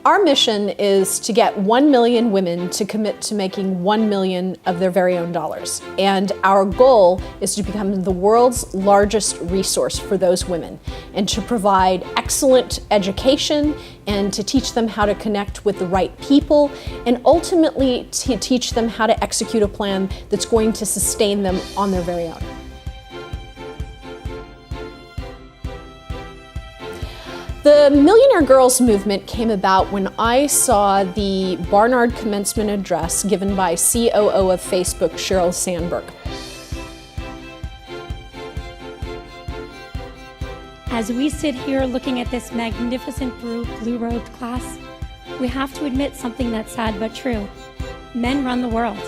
Our mission is to get 1 million women to commit to making 1 million of their very own dollars. And our goal is to become the world's largest resource for those women and to provide excellent education and to teach them how to connect with the right people and ultimately to teach them how to execute a plan that's going to sustain them on their very own. The Millionaire Girls movement came about when I saw the Barnard commencement address given by COO of Facebook, Sheryl Sandberg. As we sit here looking at this magnificent blue-robed class, we have to admit something that's sad but true. Men run the world.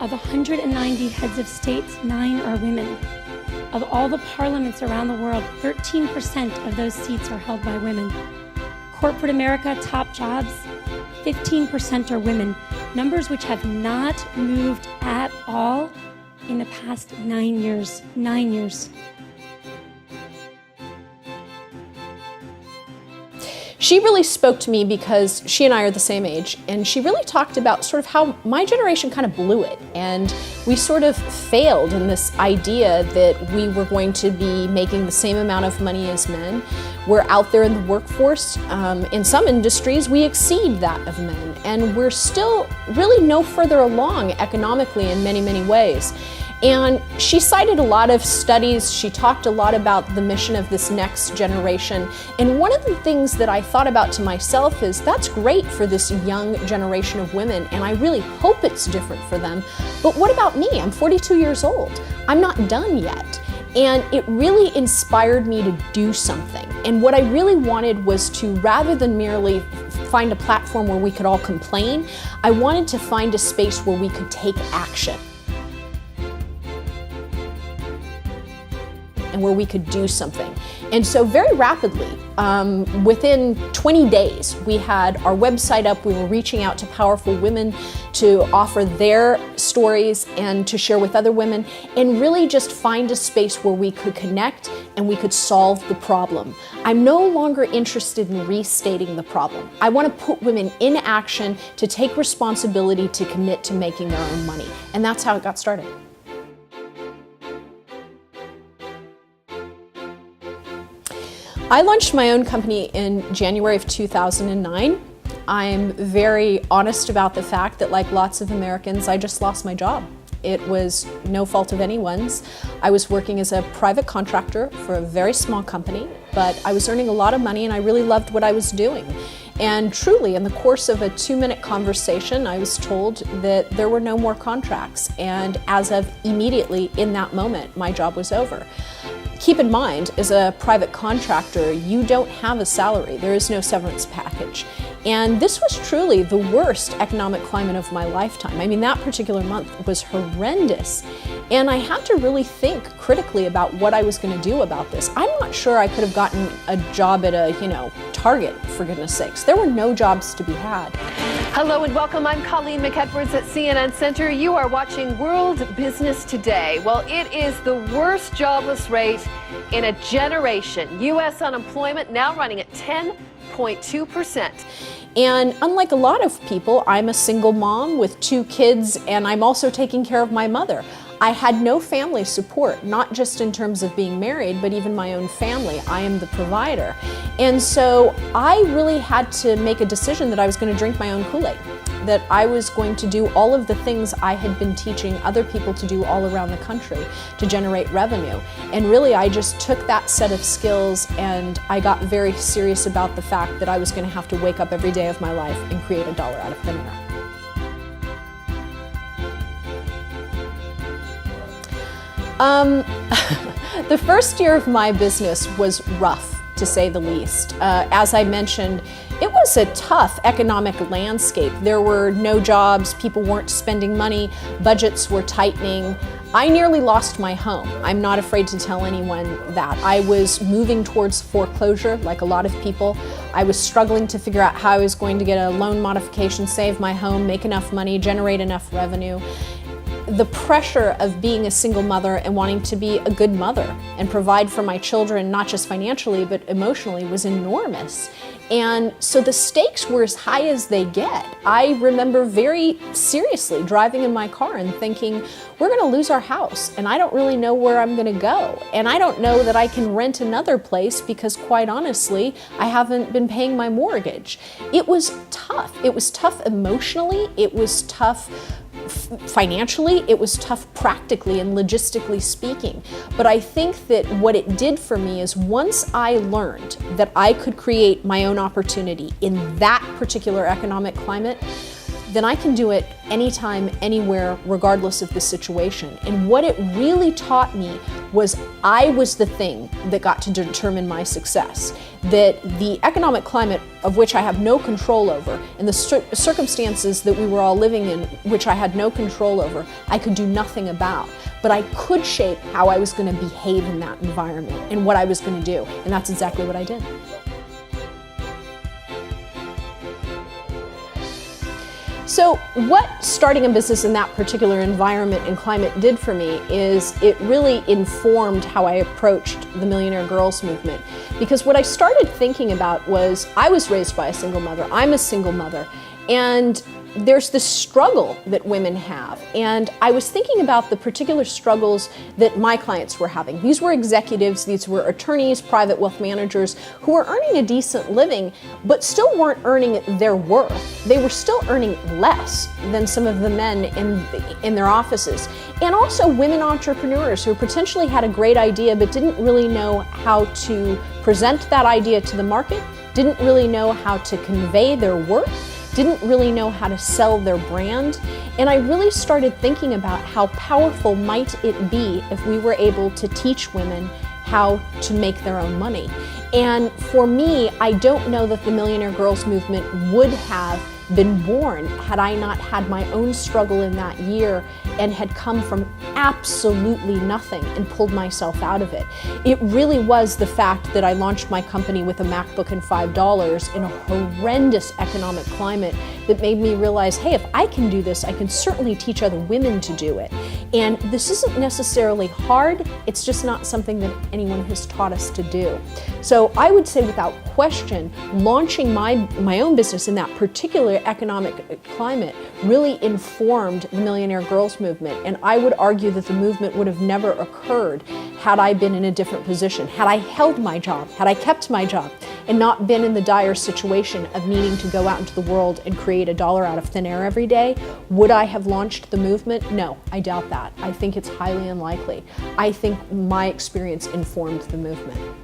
Of 190 heads of states, 9 are women. Of all the parliaments around the world, 13% of those seats are held by women. Corporate America, top jobs, 15% are women, numbers which have not moved at all in the past 9 years. 9 years. She really spoke to me because she and I are the same age, and she really talked about sort of how my generation kind of blew it, and we sort of failed in this idea that we were going to be making the same amount of money as men. We're out there in the workforce. In some industries, we exceed that of men, and we're still really no further along economically in many, many ways. And she cited a lot of studies. She talked a lot about the mission of this next generation. And one of the things that I thought about to myself is that's great for this young generation of women, and I really hope it's different for them. But what about me? I'm 42 years old. I'm not done yet. And it really inspired me to do something. And what I really wanted was to, rather than merely find a platform where we could all complain, I wanted to find a space where we could take action. And where we could do something. And so very rapidly, within 20 days, we had our website up. We were reaching out to powerful women to offer their stories and to share with other women and really just find a space where we could connect and we could solve the problem. I'm no longer interested in restating the problem. I want to put women in action to take responsibility to commit to making their own money. And that's how it got started. I launched my own company in January of 2009. I'm very honest about the fact that, like lots of Americans, I just lost my job. It was no fault of anyone's. I was working as a private contractor for a very small company, but I was earning a lot of money and I really loved what I was doing. And truly, in the course of a 2-minute conversation, I was told that there were no more contracts. And as of immediately in that moment, my job was over. Keep in mind, as a private contractor, you don't have a salary. There is no severance package. And this was truly the worst economic climate of my lifetime. I mean, that particular month was horrendous. And I had to really think critically about what I was going to do about this. I'm not sure I could have gotten a job at a, Target, for goodness sakes. There were no jobs to be had. Hello and welcome. I'm Colleen McEdwards at CNN Center. You are watching World Business Today. Well, it is the worst jobless rate in a generation. U.S. unemployment now running at 10.2%. And unlike a lot of people, I'm a single mom with 2 kids, and I'm also taking care of my mother. I had no family support, not just in terms of being married, but even my own family. I am the provider. And so I really had to make a decision that I was going to drink my own Kool-Aid, that I was going to do all of the things I had been teaching other people to do all around the country to generate revenue. And really, I just took that set of skills and I got very serious about the fact that I was going to have to wake up every day of my life and create $1 out of thin air. The first year of my business was rough, to say the least. As I mentioned, it was a tough economic landscape. There were no jobs, people weren't spending money, budgets were tightening. I nearly lost my home. I'm not afraid to tell anyone that. I was moving towards foreclosure, like a lot of people. I was struggling to figure out how I was going to get a loan modification, save my home, make enough money, generate enough revenue. the pressure of being a single mother and wanting to be a good mother and provide for my children, not just financially, but emotionally, was enormous. And so the stakes were as high as they get. I remember very seriously driving in my car and thinking, we're going to lose our house, and I don't really know where I'm going to go. And I don't know that I can rent another place because, quite honestly, I haven't been paying my mortgage. It was tough. It was tough emotionally. It was tough financially, it was tough practically and logistically speaking. But I think that what it did for me is once I learned that I could create my own opportunity in that particular economic climate, then I can do it anytime, anywhere, regardless of the situation. And what it really taught me was I was the thing that got to determine my success. That the economic climate of which I have no control over, and the circumstances that we were all living in, which I had no control over, I could do nothing about. But I could shape how I was going to behave in that environment and what I was going to do. And that's exactly what I did. So what starting a business in that particular environment and climate did for me is it really informed how I approached the Millionaire Girls movement. Because what I started thinking about was I was raised by a single mother, I'm a single mother, and there's this struggle that women have. And I was thinking about the particular struggles that my clients were having. These were executives, these were attorneys, private wealth managers who were earning a decent living, but still weren't earning their worth. They were still earning less than some of the men in their offices. And also women entrepreneurs who potentially had a great idea but didn't really know how to present that idea to the market, didn't really know how to convey their worth, didn't really know how to sell their brand. And I really started thinking about how powerful might it be if we were able to teach women how to make their own money. And for me, I don't know that the Millionaire Girls movement would have been born had I not had my own struggle in that year and had come from absolutely nothing and pulled myself out of it. It really was the fact that I launched my company with a MacBook and $5 in a horrendous economic climate that made me realize, hey, if I can do this, I can certainly teach other women to do it. And this isn't necessarily hard, it's just not something that anyone has taught us to do. So I would say without question, launching my own business in that particular economic climate really informed the Millionaire Girls movement. And I would argue that the movement would have never occurred had I been in a different position, had I held my job, had I kept my job, and not been in the dire situation of needing to go out into the world and create a dollar out of thin air every day. Would I have launched the movement? No, I doubt that. I think it's highly unlikely. I think my experience informed the movement.